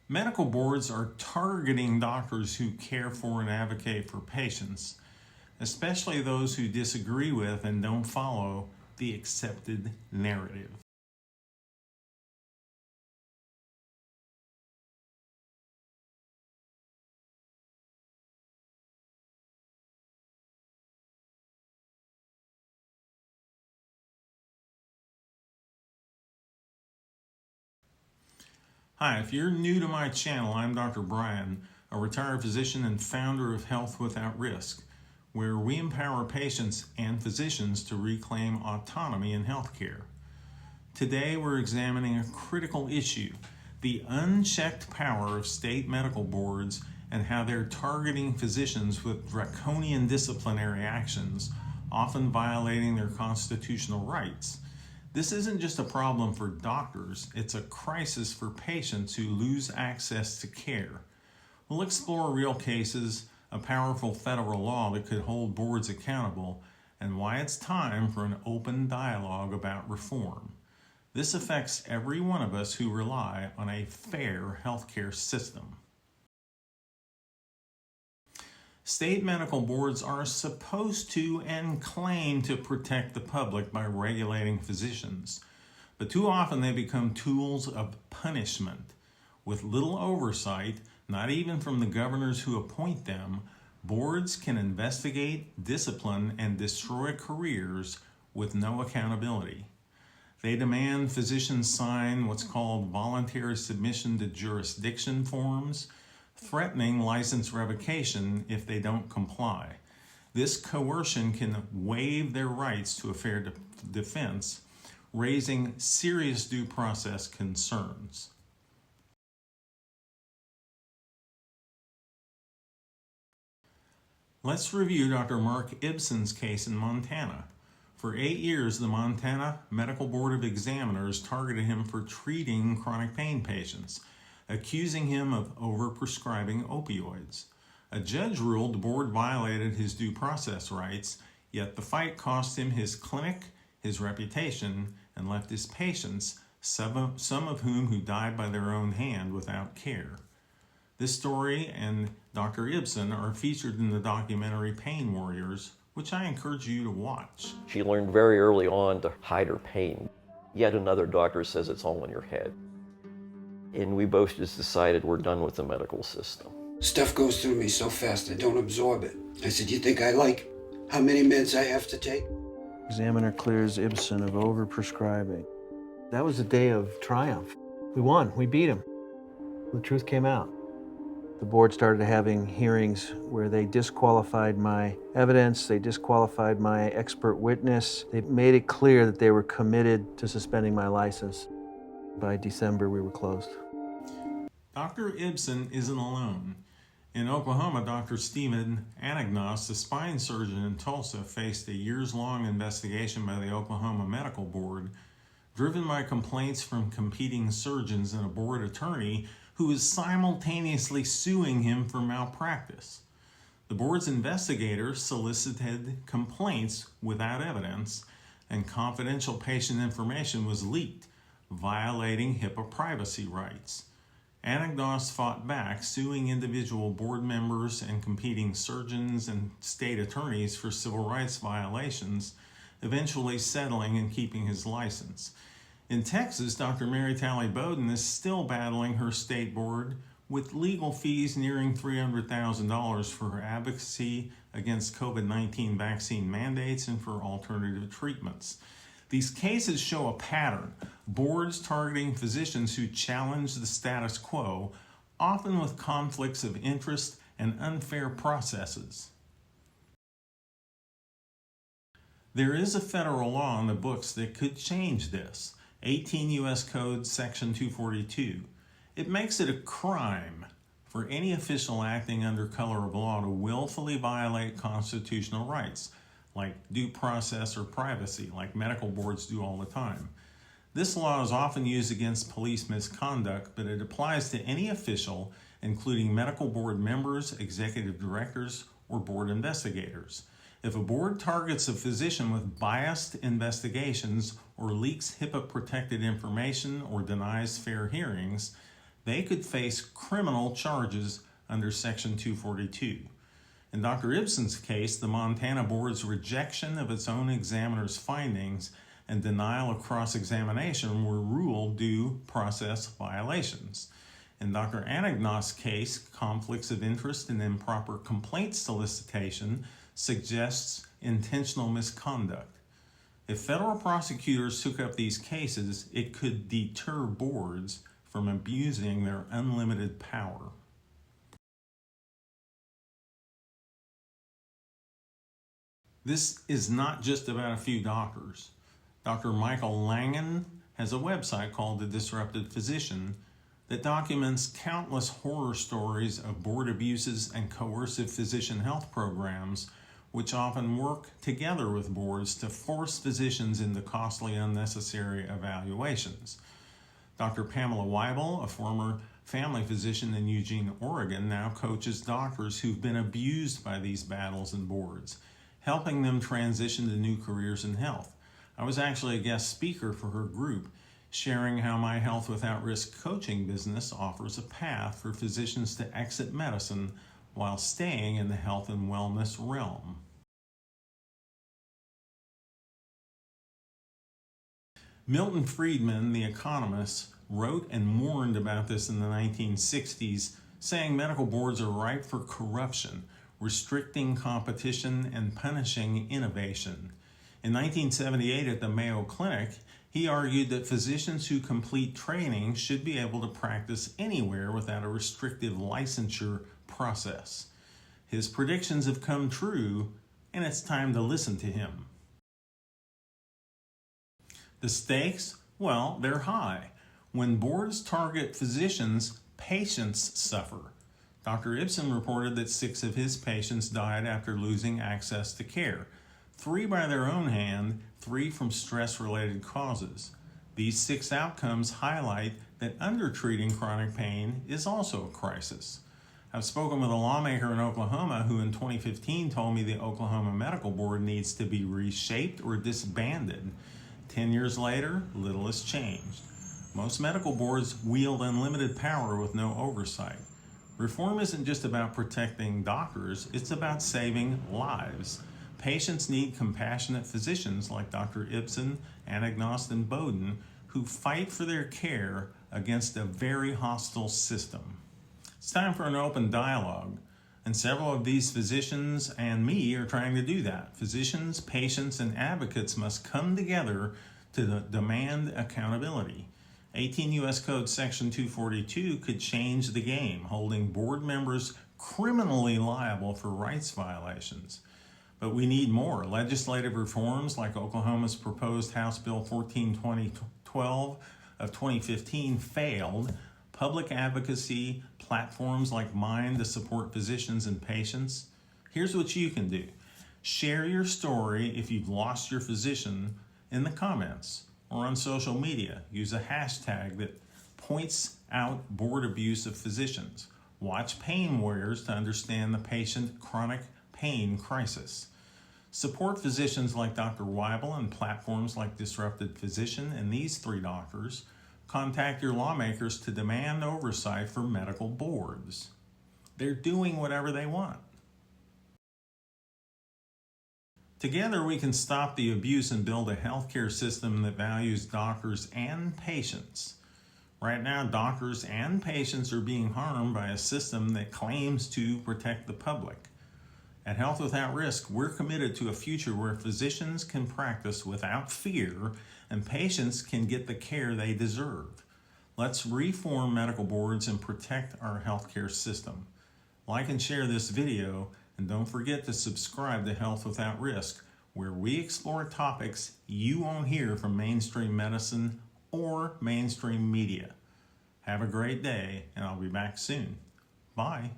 Medical boards are targeting doctors who care for and advocate for patients, especially those who disagree with and don't follow the accepted narrative. Hi, if you're new to my channel, I'm Dr. Brian, a retired physician and founder of Health Without Risk, where we empower patients and physicians to reclaim autonomy in healthcare. Today, we're examining a critical issue, the unchecked power of state medical boards and how they're targeting physicians with draconian disciplinary actions, often violating their constitutional rights. This isn't just a problem for doctors, it's a crisis for patients who lose access to care. We'll explore real cases, a powerful federal law that could hold boards accountable, and why it's time for an open dialogue about reform. This affects every one of us who rely on a fair healthcare system. State medical boards are supposed to and claim to protect the public by regulating physicians, but too often they become tools of punishment. With little oversight, not even from the governors who appoint them, boards can investigate, discipline, and destroy careers with no accountability. They demand physicians sign what's called voluntary submission to jurisdiction forms, threatening license revocation if they don't comply. This coercion can waive their rights to a fair defense, raising serious due process concerns. Let's review Dr. Mark Ibsen's case in Montana. For 8 years, the Montana Medical Board of Examiners targeted him for treating chronic pain patients, accusing him of overprescribing opioids. A judge ruled the board violated his due process rights, yet the fight cost him his clinic, his reputation, and left his patients, some of whom who died by their own hand without care. This story and Dr. Ibsen are featured in the documentary Pain Warriors, which I encourage you to watch. She learned very early on to hide her pain. Yet another doctor says it's all in your head. And we both just decided we're done with the medical system. Stuff goes through me so fast I don't absorb it. I said, you think I like how many meds I have to take? Examiner clears Ibsen of overprescribing. That was a day of triumph. We won, we beat him. The truth came out. The board started having hearings where they disqualified my evidence, they disqualified my expert witness. They made it clear that they were committed to suspending my license. By December, we were closed. Dr. Ibsen isn't alone. In Oklahoma, Dr. Stephen Anagnos, a spine surgeon in Tulsa, faced a years-long investigation by the Oklahoma Medical Board, driven by complaints from competing surgeons and a board attorney who was simultaneously suing him for malpractice. The board's investigators solicited complaints without evidence, and confidential patient information was leaked, violating HIPAA privacy rights. Anagnos fought back, suing individual board members and competing surgeons and state attorneys for civil rights violations, eventually settling and keeping his license. In Texas, Dr. Mary Talley Bowden is still battling her state board with legal fees nearing $300,000 for her advocacy against COVID-19 vaccine mandates and for alternative treatments. These cases show a pattern: boards targeting physicians who challenge the status quo, often with conflicts of interest and unfair processes. There is a federal law in the books that could change this. 18 U.S. Code Section 242. It makes it a crime for any official acting under color of law to willfully violate constitutional rights, like due process or privacy, like medical boards do all the time. This law is often used against police misconduct, but it applies to any official, including medical board members, executive directors, or board investigators. If a board targets a physician with biased investigations or leaks HIPAA-protected information or denies fair hearings, they could face criminal charges under Section 242. In Dr. Ibsen's case, the Montana Board's rejection of its own examiner's findings and denial of cross-examination were ruled due process violations. In Dr. Anagnos' case, conflicts of interest and improper complaint solicitation suggests intentional misconduct. If federal prosecutors took up these cases, it could deter boards from abusing their unlimited power. This is not just about a few doctors. Dr. Michael Langen has a website called The Disrupted Physician that documents countless horror stories of board abuses and coercive physician health programs, which often work together with boards to force physicians into costly, unnecessary evaluations. Dr. Pamela Weibel, a former family physician in Eugene, Oregon, now coaches doctors who've been abused by these battles and boards, helping them transition to new careers in health. I was actually a guest speaker for her group, sharing how my Health Without Risk coaching business offers a path for physicians to exit medicine while staying in the health and wellness realm. Milton Friedman, the economist, wrote and warned about this in the 1960s, saying medical boards are ripe for corruption, restricting competition and punishing innovation. In 1978 at the Mayo Clinic, he argued that physicians who complete training should be able to practice anywhere without a restrictive licensure process. His predictions have come true, and it's time to listen to him. The stakes? Well, they're high. When boards target physicians, patients suffer. Dr. Ibsen reported that 6 of his patients died after losing access to care. 3 by their own hand, 3 from stress-related causes. These 6 outcomes highlight that undertreating chronic pain is also a crisis. I've spoken with a lawmaker in Oklahoma who in 2015 told me the Oklahoma Medical Board needs to be reshaped or disbanded. 10 years later, little has changed. Most medical boards wield unlimited power with no oversight. Reform isn't just about protecting doctors, it's about saving lives. Patients need compassionate physicians like Dr. Ibsen, Anagnost, and Bowden who fight for their care against a very hostile system. It's time for an open dialogue, and several of these physicians and me are trying to do that. Physicians, patients, and advocates must come together to demand accountability. 18 U.S. Code Section 242 could change the game, holding board members criminally liable for rights violations. But we need more. Legislative reforms like Oklahoma's proposed House Bill 14-2012 of 2015 failed. Public advocacy platforms like mine to support physicians and patients. Here's what you can do. Share your story if you've lost your physician in the comments or on social media. Use a hashtag that points out board abuse of physicians. Watch Pain Warriors to understand the patient chronic pain crisis. Support physicians like Dr. Weibel and platforms like Disrupted Physician and these 3 doctors. Contact your lawmakers to demand oversight for medical boards. They're doing whatever they want. Together we can stop the abuse and build a healthcare system that values doctors and patients. Right now, doctors and patients are being harmed by a system that claims to protect the public. At Health Without Risk, we're committed to a future where physicians can practice without fear and patients can get the care they deserve. Let's reform medical boards and protect our healthcare system. Like and share this video, and don't forget to subscribe to Health Without Risk, where we explore topics you won't hear from mainstream medicine or mainstream media. Have a great day, and I'll be back soon. Bye.